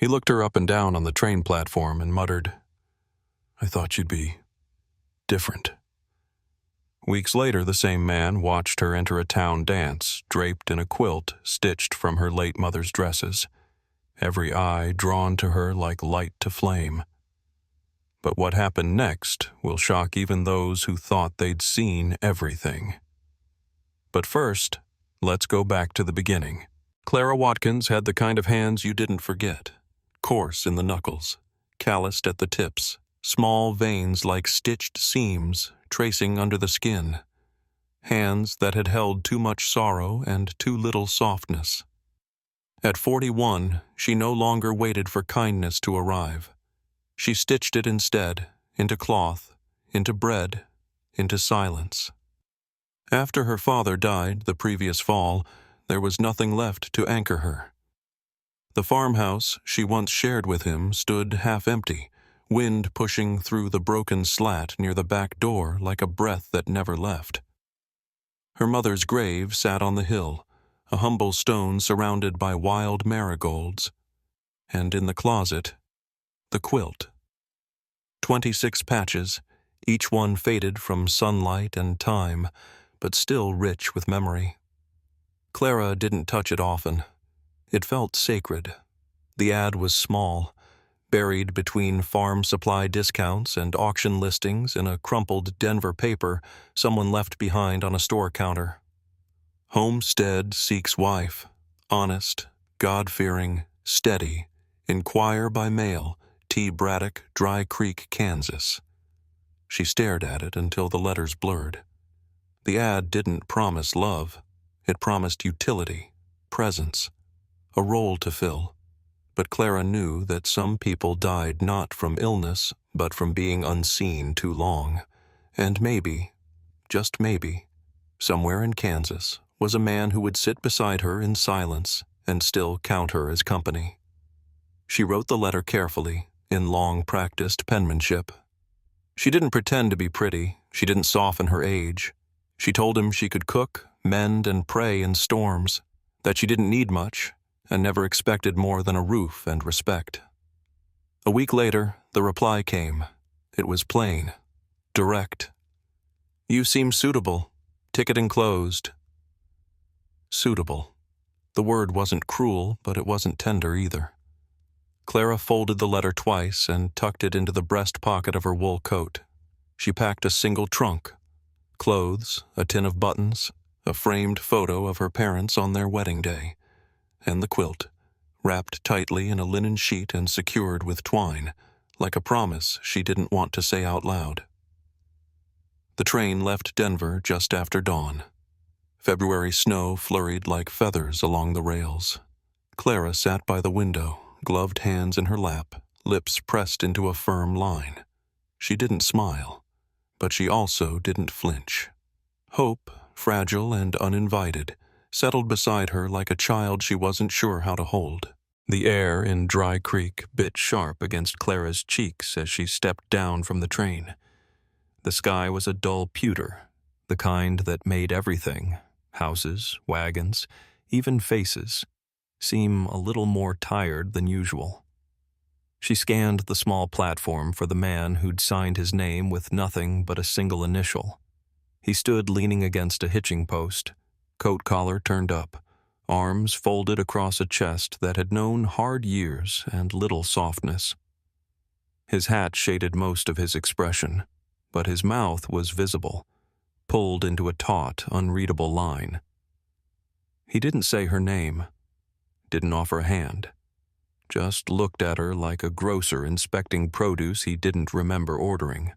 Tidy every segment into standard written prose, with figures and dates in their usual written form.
He looked her up and down on the train platform and muttered, "I thought you'd be different." Weeks later, the same man watched her enter a town dance, draped in a quilt stitched from her late mother's dresses, every eye drawn to her like light to flame. But what happened next will shock even those who thought they'd seen everything. But first, let's go back to the beginning. Clara Watkins had the kind of hands you didn't forget, coarse in the knuckles, calloused at the tips, small veins like stitched seams tracing under the skin, hands that had held too much sorrow and too little softness. At 41, she no longer waited for kindness to arrive. She stitched it instead, into cloth, into bread, into silence. After her father died the previous fall, there was nothing left to anchor her. The farmhouse she once shared with him stood half empty, wind pushing through the broken slat near the back door like a breath that never left. Her mother's grave sat on the hill, a humble stone surrounded by wild marigolds. And in the closet, the quilt. 26 patches, each one faded from sunlight and time, but still rich with memory. Clara didn't touch it often. It felt sacred. The ad was small, buried between farm supply discounts and auction listings in a crumpled Denver paper someone left behind on a store counter. Homestead seeks wife, honest, God-fearing, steady, inquire by mail, T. Braddock, Dry Creek, Kansas. She stared at it until the letters blurred. The ad didn't promise love. It promised utility, presence, a role to fill. But Clara knew that some people died not from illness, but from being unseen too long. And maybe, just maybe, somewhere in Kansas was a man who would sit beside her in silence and still count her as company. She wrote the letter carefully, in long-practiced penmanship. She didn't pretend to be pretty. She didn't soften her age. She told him she could cook, mend, and pray in storms, that she didn't need much, and never expected more than a roof and respect. A week later, the reply came. It was plain, direct. "You seem suitable. Ticket enclosed." Suitable. The word wasn't cruel, but it wasn't tender either. Clara folded the letter twice and tucked it into the breast pocket of her wool coat. She packed a single trunk. Clothes, a tin of buttons, a framed photo of her parents on their wedding day, and the quilt, wrapped tightly in a linen sheet and secured with twine, like a promise she didn't want to say out loud. The train left Denver just after dawn. February snow flurried like feathers along the rails. Clara sat by the window, gloved hands in her lap, lips pressed into a firm line. She didn't smile, but she also didn't flinch. Hope, fragile and uninvited, settled beside her like a child she wasn't sure how to hold. The air in Dry Creek bit sharp against Clara's cheeks as she stepped down from the train. The sky was a dull pewter, the kind that made everything, houses, wagons, even faces, seem a little more tired than usual. She scanned the small platform for the man who'd signed his name with nothing but a single initial. He stood leaning against a hitching post, coat collar turned up, arms folded across a chest that had known hard years and little softness. His hat shaded most of his expression, but his mouth was visible, pulled into a taut, unreadable line. He didn't say her name, didn't offer a hand, just looked at her like a grocer inspecting produce he didn't remember ordering.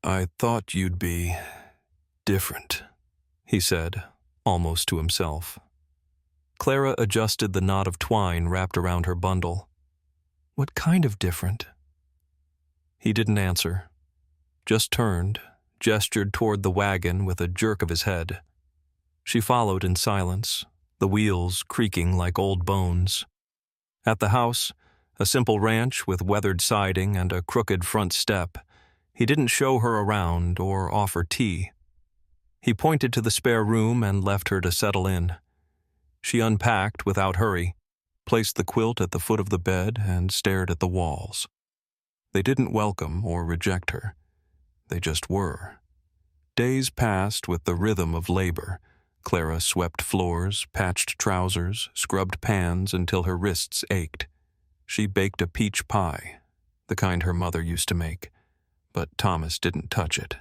"I thought you'd be different," he said, almost to himself. Clara adjusted the knot of twine wrapped around her bundle. "What kind of different?" He didn't answer, just turned, gestured toward the wagon with a jerk of his head. She followed in silence, the wheels creaking like old bones. At the house, a simple ranch with weathered siding and a crooked front step, he didn't show her around or offer tea. He pointed to the spare room and left her to settle in. She unpacked without hurry, placed the quilt at the foot of the bed, and stared at the walls. They didn't welcome or reject her. They just were. Days passed with the rhythm of labor. Clara swept floors, patched trousers, scrubbed pans until her wrists ached. She baked a peach pie, the kind her mother used to make, but Thomas didn't touch it.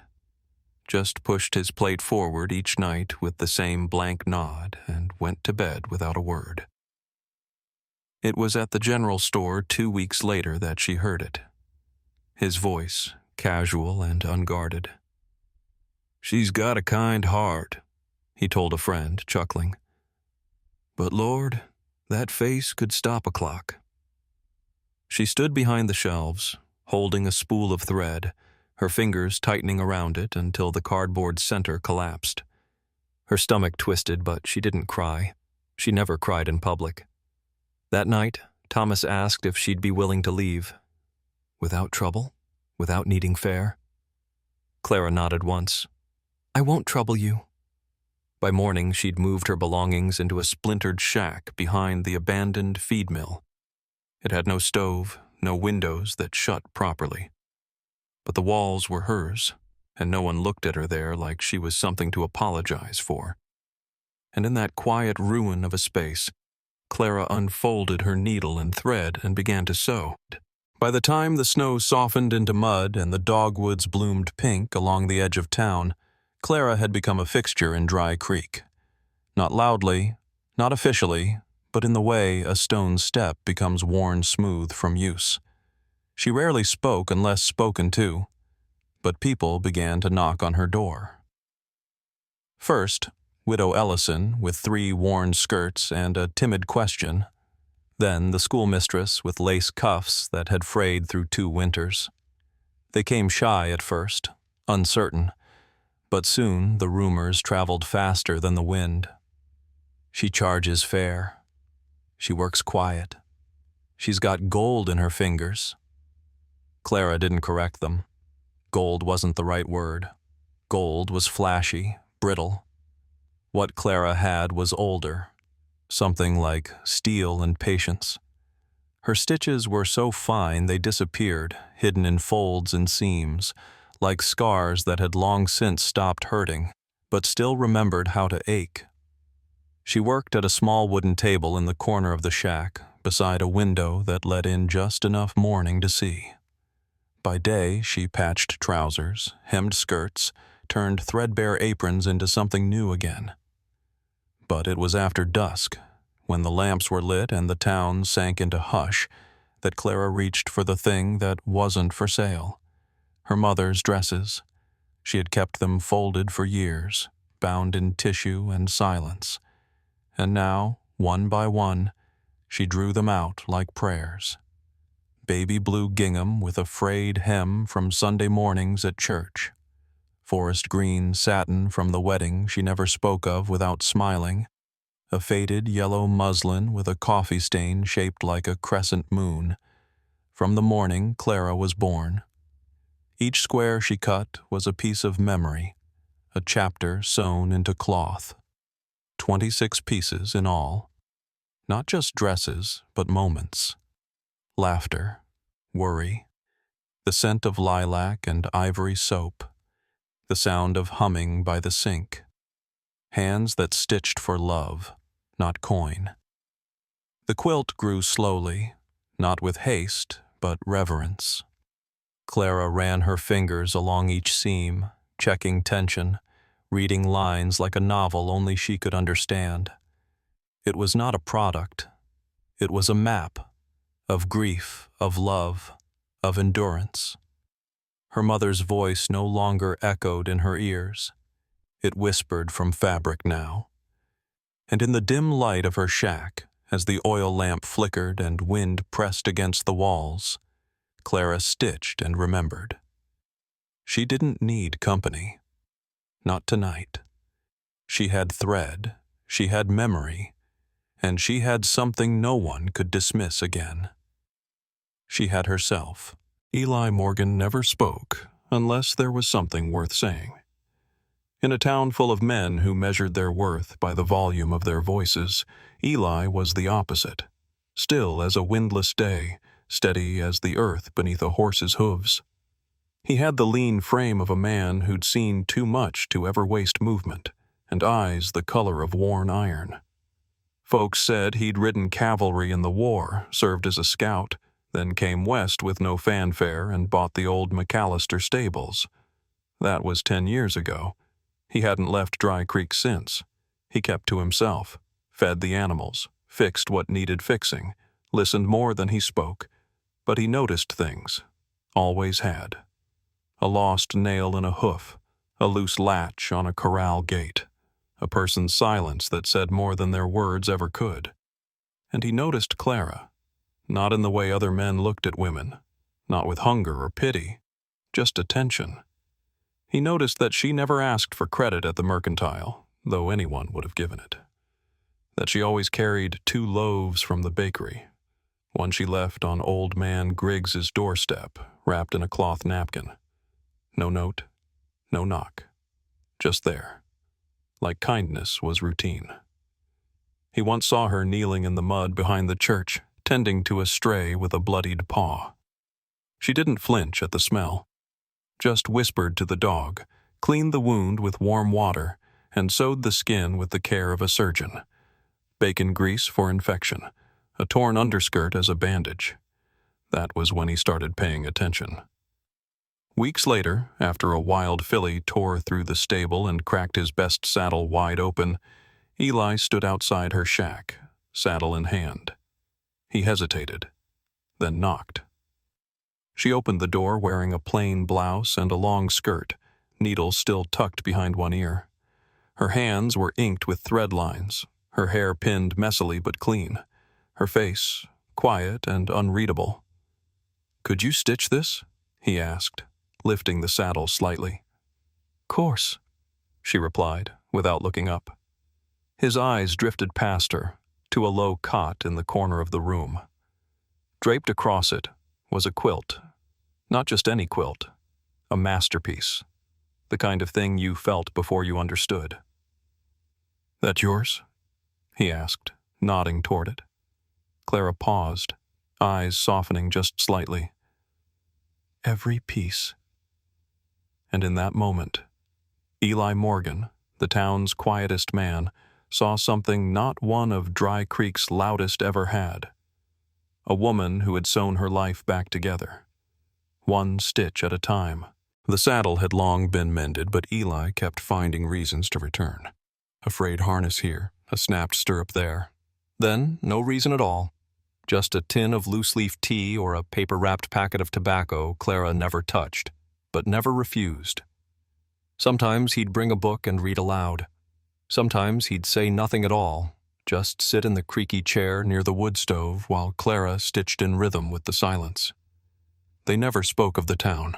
Just pushed his plate forward each night with the same blank nod and went to bed without a word. It was at the general store 2 weeks later that she heard it. His voice, casual and unguarded. "She's got a kind heart," he told a friend, chuckling. "But Lord, that face could stop a clock." She stood behind the shelves, holding a spool of thread, her fingers tightening around it until the cardboard center collapsed. Her stomach twisted, but she didn't cry. She never cried in public. That night, Thomas asked if she'd be willing to leave. Without trouble? Without needing fare? Clara nodded once. "I won't trouble you." By morning, she'd moved her belongings into a splintered shack behind the abandoned feed mill. It had no stove, no windows that shut properly. But the walls were hers, and no one looked at her there like she was something to apologize for. And in that quiet ruin of a space, Clara unfolded her needle and thread and began to sew. By the time the snow softened into mud and the dogwoods bloomed pink along the edge of town, Clara had become a fixture in Dry Creek. Not loudly, not officially, but in the way a stone step becomes worn smooth from use. She rarely spoke unless spoken to, but people began to knock on her door. First, Widow Ellison with 3 worn skirts and a timid question. Then the schoolmistress with lace cuffs that had frayed through 2 winters. They came shy at first, uncertain, but soon the rumors traveled faster than the wind. She charges fair. She works quiet. She's got gold in her fingers. Clara didn't correct them. Gold wasn't the right word. Gold was flashy, brittle. What Clara had was older, something like steel and patience. Her stitches were so fine they disappeared, hidden in folds and seams, like scars that had long since stopped hurting, but still remembered how to ache. She worked at a small wooden table in the corner of the shack, beside a window that let in just enough morning to see. By day, she patched trousers, hemmed skirts, turned threadbare aprons into something new again. But it was after dusk, when the lamps were lit and the town sank into hush, that Clara reached for the thing that wasn't for sale. Her mother's dresses. She had kept them folded for years, bound in tissue and silence. And now, one by one, she drew them out like prayers. Baby blue gingham with a frayed hem from Sunday mornings at church. Forest green satin from the wedding she never spoke of without smiling. A faded yellow muslin with a coffee stain shaped like a crescent moon. From the morning Clara was born. Each square she cut was a piece of memory, a chapter sewn into cloth. 26 pieces in all. Not just dresses, but moments. Laughter, worry, the scent of lilac and ivory soap, the sound of humming by the sink, hands that stitched for love, not coin. The quilt grew slowly, not with haste, but reverence. Clara ran her fingers along each seam, checking tension, reading lines like a novel only she could understand. It was not a product. It was a map. Of grief, of love, of endurance. Her mother's voice no longer echoed in her ears. It whispered from fabric now. And in the dim light of her shack, as the oil lamp flickered and wind pressed against the walls, Clara stitched and remembered. She didn't need company. Not tonight. She had thread, she had memory, and she had something no one could dismiss again. She had herself. Eli Morgan never spoke unless there was something worth saying. In a town full of men who measured their worth by the volume of their voices, Eli was the opposite. still as a windless day, steady as the earth beneath a horse's hooves. He had the lean frame of a man who'd seen too much to ever waste movement, and eyes the color of worn iron. Folks said he'd ridden cavalry in the war, served as a scout, then came west with no fanfare and bought the old McAllister stables. That was 10 years ago. He hadn't left Dry Creek since. He kept to himself, fed the animals, fixed what needed fixing, listened more than he spoke, but he noticed things. Always had. A lost nail in a hoof, a loose latch on a corral gate, a person's silence that said more than their words ever could. And he noticed Clara, not in the way other men looked at women, not with hunger or pity, just attention. He noticed that she never asked for credit at the mercantile, though anyone would have given it. That she always carried 2 loaves from the bakery. One she left on old man Griggs's doorstep, wrapped in a cloth napkin. No note, no knock. Just there. Like kindness was routine. He once saw her kneeling in the mud behind the church, tending to a stray with a bloodied paw. She didn't flinch at the smell, just whispered to the dog, cleaned the wound with warm water, and sewed the skin with the care of a surgeon. Bacon grease for infection, a torn underskirt as a bandage. That was when he started paying attention. Weeks later, after a wild filly tore through the stable and cracked his best saddle wide open, Eli stood outside her shack, saddle in hand. He hesitated, then knocked. She opened the door wearing a plain blouse and a long skirt, needle still tucked behind one ear. Her hands were inked with thread lines, her hair pinned messily but clean, her face quiet and unreadable. "Could you stitch this?" he asked, lifting the saddle slightly. "Course," she replied, without looking up. His eyes drifted past her, to a low cot in the corner of the room. Draped across it was a quilt. Not just any quilt, a masterpiece, the kind of thing you felt before you understood. "That yours?" he asked, nodding toward it. Clara paused, eyes softening just slightly. "Every piece." And in that moment, Eli Morgan, the town's quietest man, saw something not one of Dry Creek's loudest ever had. A woman who had sewn her life back together. One stitch at a time. The saddle had long been mended, but Eli kept finding reasons to return. A frayed harness here, a snapped stirrup there. Then, no reason at all. Just a tin of loose-leaf tea or a paper-wrapped packet of tobacco Clara never touched, but never refused. Sometimes he'd bring a book and read aloud. Sometimes he'd say nothing at all, just sit in the creaky chair near the wood stove while Clara stitched in rhythm with the silence. They never spoke of the town.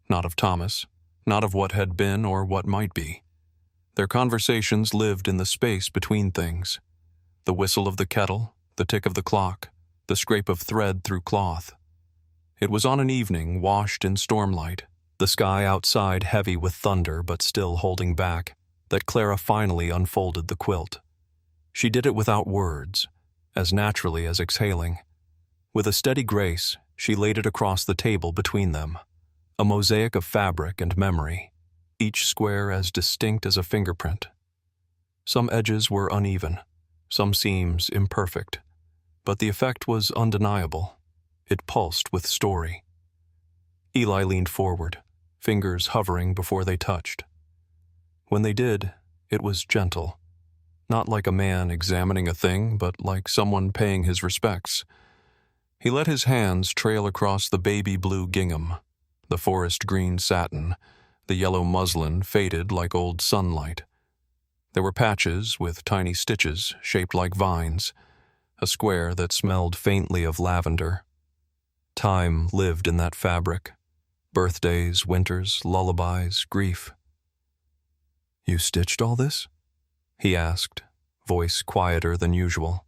Not of Thomas, not of what had been or what might be. Their conversations lived in the space between things. The whistle of the kettle, the tick of the clock, the scrape of thread through cloth. It was on an evening washed in stormlight, the sky outside heavy with thunder but still holding back, that Clara finally unfolded the quilt. She did it without words, as naturally as exhaling. With a steady grace, she laid it across the table between them, a mosaic of fabric and memory, each square as distinct as a fingerprint. Some edges were uneven, some seams imperfect, but the effect was undeniable. It pulsed with story. Eli leaned forward, fingers hovering before they touched. When they did, it was gentle, not like a man examining a thing, but like someone paying his respects. He let his hands trail across the baby blue gingham, the forest green satin, the yellow muslin faded like old sunlight. There were patches with tiny stitches shaped like vines, a square that smelled faintly of lavender. Time lived in that fabric. Birthdays, winters, lullabies, grief. "You stitched all this?" he asked, voice quieter than usual.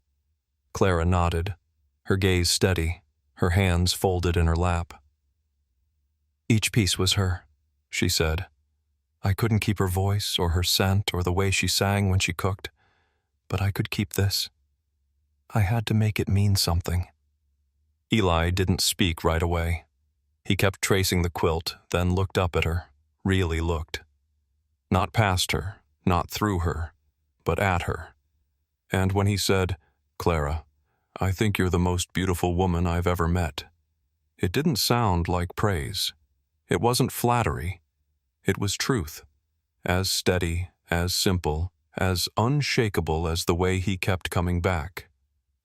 Clara nodded, her gaze steady, her hands folded in her lap. "Each piece was her," she said. "I couldn't keep her voice or her scent or the way she sang when she cooked, but I could keep this. I had to make it mean something. Eli didn't speak right away. He kept tracing the quilt, then looked up at her, really looked. Not past her, not through her, but at her. And when he said, "Clara, I think you're the most beautiful woman I've ever met," it didn't sound like praise. It wasn't flattery. It was truth, as steady, as simple, as unshakable as the way he kept coming back.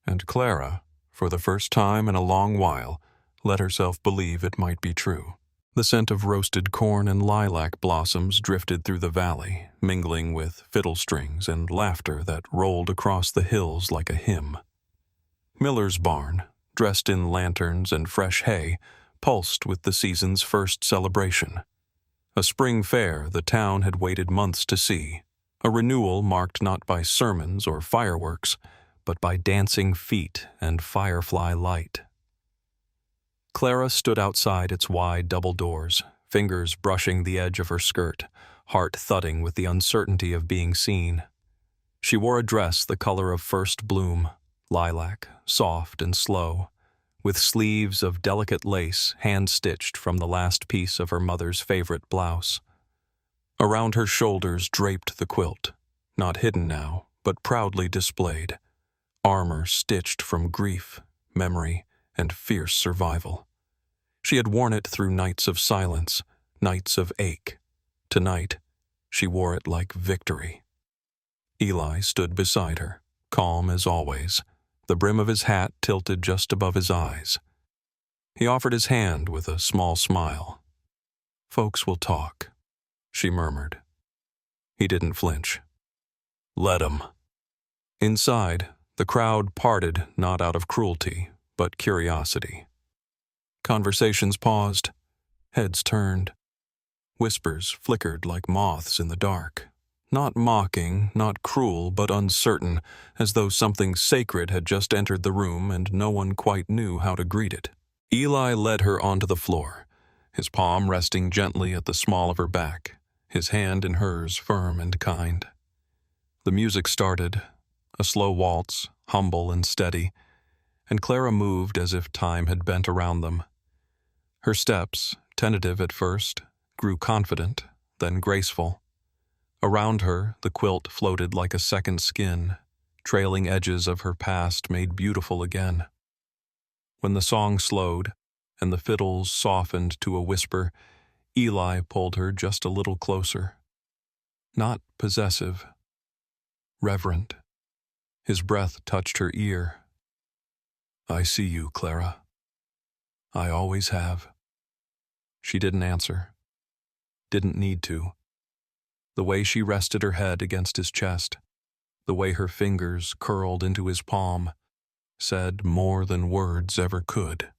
And Clara, for the first time in a long while, let herself believe it might be true. The scent of roasted corn and lilac blossoms drifted through the valley, mingling with fiddle strings and laughter that rolled across the hills like a hymn. Miller's barn, dressed in lanterns and fresh hay, pulsed with the season's first celebration. A spring fair the town had waited months to see, a renewal marked not by sermons or fireworks, but by dancing feet and firefly light. Clara stood outside its wide double doors, fingers brushing the edge of her skirt, heart thudding with the uncertainty of being seen. She wore a dress the color of first bloom, lilac, soft and slow, with sleeves of delicate lace hand-stitched from the last piece of her mother's favorite blouse. Around her shoulders draped the quilt, not hidden now, but proudly displayed, armor stitched from grief, memory, and fierce survival. She had worn it through nights of silence, nights of ache. Tonight, she wore it like victory. Eli stood beside her, calm as always, the brim of his hat tilted just above his eyes. He offered his hand with a small smile. "Folks will talk," she murmured. He didn't flinch. "Let 'em." Inside, the crowd parted not out of cruelty, but curiosity. Conversations paused, heads turned. Whispers flickered like moths in the dark. Not mocking, not cruel, but uncertain, as though something sacred had just entered the room and no one quite knew how to greet it. Eli led her onto the floor, his palm resting gently at the small of her back, his hand in hers firm and kind. The music started, a slow waltz, humble and steady, and Clara moved as if time had bent around them. Her steps, tentative at first, grew confident, then graceful. Around her, the quilt floated like a second skin, trailing edges of her past made beautiful again. When the song slowed, and the fiddles softened to a whisper, Eli pulled her just a little closer. Not possessive, reverent. His breath touched her ear. "I see you, Clara. I always have." She didn't answer. Didn't need to. The way she rested her head against his chest, the way her fingers curled into his palm, said more than words ever could.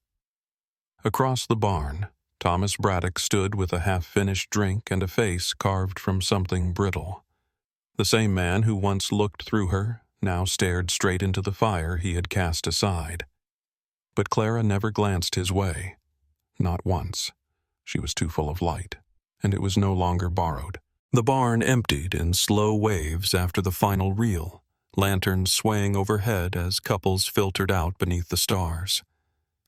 Across the barn, Thomas Braddock stood with a half-finished drink and a face carved from something brittle. The same man who once looked through her now stared straight into the fire he had cast aside. But Clara never glanced his way. Not once. She was too full of light, and it was no longer borrowed. The barn emptied in slow waves after the final reel, lanterns swaying overhead as couples filtered out beneath the stars.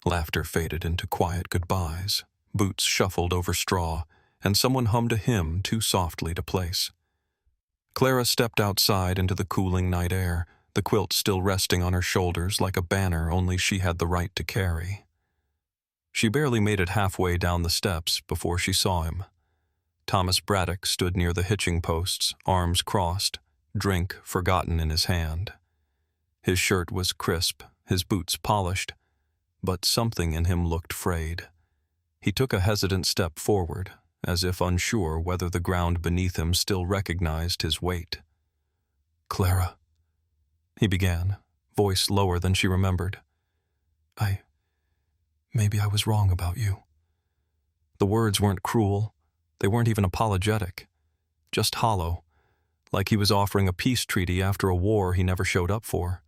Laughter faded into quiet goodbyes, boots shuffled over straw, and someone hummed a hymn too softly to place. Clara stepped outside into the cooling night air, the quilt still resting on her shoulders like a banner only she had the right to carry. She barely made it halfway down the steps before she saw him. Thomas Braddock stood near the hitching posts, arms crossed, drink forgotten in his hand. His shirt was crisp, his boots polished, but something in him looked frayed. He took a hesitant step forward, as if unsure whether the ground beneath him still recognized his weight. "Clara," he began, voice lower than she remembered. Maybe I was wrong about you." The words weren't cruel. They weren't even apologetic. Just hollow, like he was offering a peace treaty after a war he never showed up for.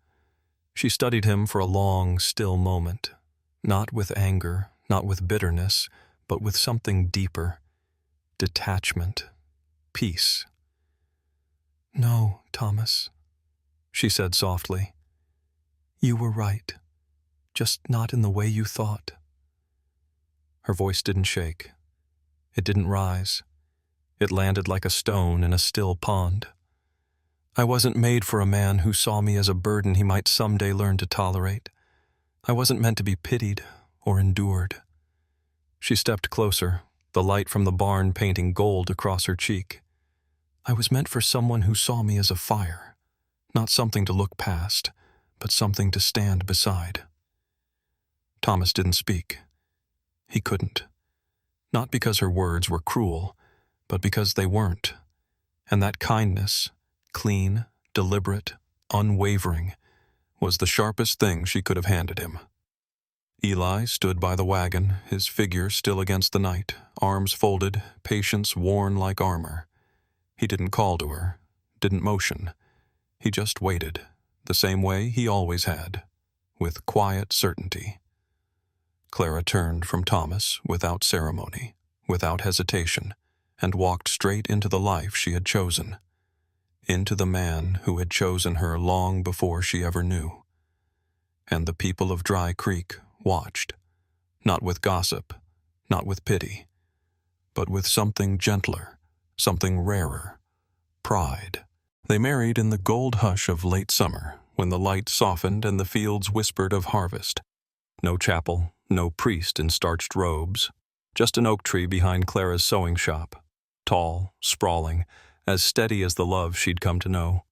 She studied him for a long, still moment, not with anger, not with bitterness, but with something deeper. Detachment. Peace. "No, Thomas," she said softly. You were right, just not in the way you thought. Her voice didn't shake. It didn't rise. It landed like a stone in a still pond. I wasn't made for a man who saw me as a burden he might someday learn to tolerate. I wasn't meant to be pitied or endured. She stepped closer, the light from the barn painting gold across her cheek. I was meant for someone who saw me as a fire, not something to look past, but something to stand beside. Thomas didn't speak. He couldn't. Not because her words were cruel, but because they weren't. And that kindness, clean, deliberate, unwavering, was the sharpest thing she could have handed him. Eli stood by the wagon, his figure still against the night, arms folded, patience worn like armor. He didn't call to her, didn't motion. He just waited, the same way he always had, with quiet certainty. Clara turned from Thomas without ceremony, without hesitation, and walked straight into the life she had chosen, into the man who had chosen her long before she ever knew. And the people of Dry Creek watched, not with gossip, not with pity, but with something gentler, something rarer, pride. They married in the gold hush of late summer, when the light softened and the fields whispered of harvest. No chapel, no priest in starched robes, just an oak tree behind Clara's sewing shop, tall, sprawling, as steady as the love she'd come to know.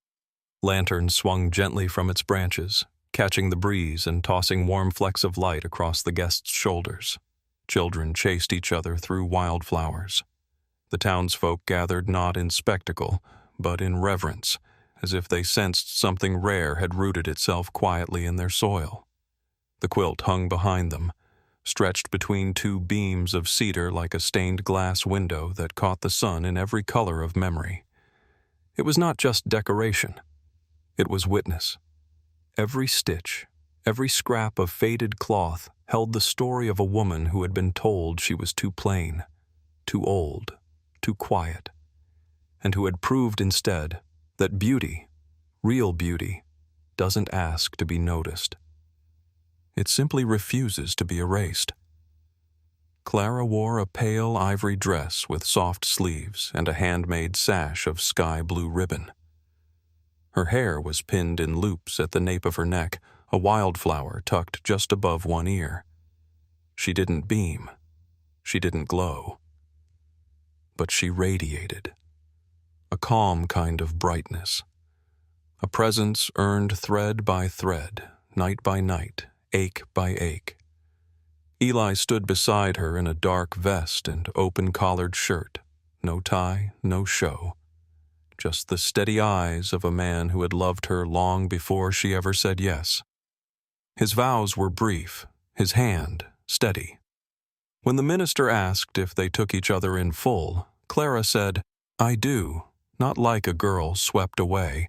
Lanterns swung gently from its branches, catching the breeze and tossing warm flecks of light across the guests' shoulders. Children chased each other through wildflowers. The townsfolk gathered not in spectacle, but in reverence, as if they sensed something rare had rooted itself quietly in their soil. The quilt hung behind them, stretched between two beams of cedar like a stained glass window that caught the sun in every color of memory. It was not just decoration. It was witness. Every stitch, every scrap of faded cloth held the story of a woman who had been told she was too plain, too old, too quiet, and who had proved instead that beauty, real beauty, doesn't ask to be noticed. It simply refuses to be erased. Clara wore a pale ivory dress with soft sleeves and a handmade sash of sky blue ribbon. Her hair was pinned in loops at the nape of her neck, a wildflower tucked just above one ear. She didn't beam. She didn't glow. But she radiated. A calm kind of brightness. A presence earned thread by thread, night by night, ache by ache. Eli stood beside her in a dark vest and open-collared shirt, no tie, no show. Just the steady eyes of a man who had loved her long before she ever said yes. His vows were brief, his hand steady. When the minister asked if they took each other in full, Clara said, "I do, not like a girl swept away,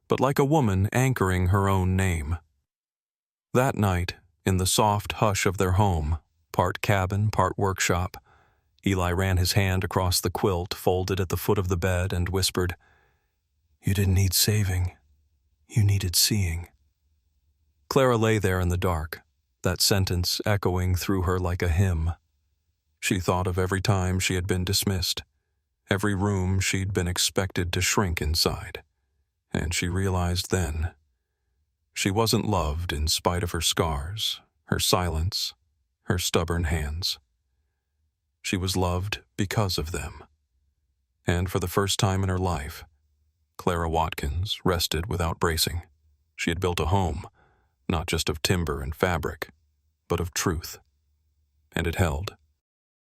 but like a woman anchoring her own name." That night, in the soft hush of their home, part cabin, part workshop, Eli ran his hand across the quilt folded at the foot of the bed and whispered, "You didn't need saving. You needed seeing." Clara lay there in the dark, that sentence echoing through her like a hymn. She thought of every time she had been dismissed, every room she'd been expected to shrink inside, and she realized then she wasn't loved in spite of her scars, her silence, her stubborn hands. She was loved because of them. And for the first time in her life, Clara Watkins rested without bracing. She had built a home, not just of timber and fabric, but of truth. And it held.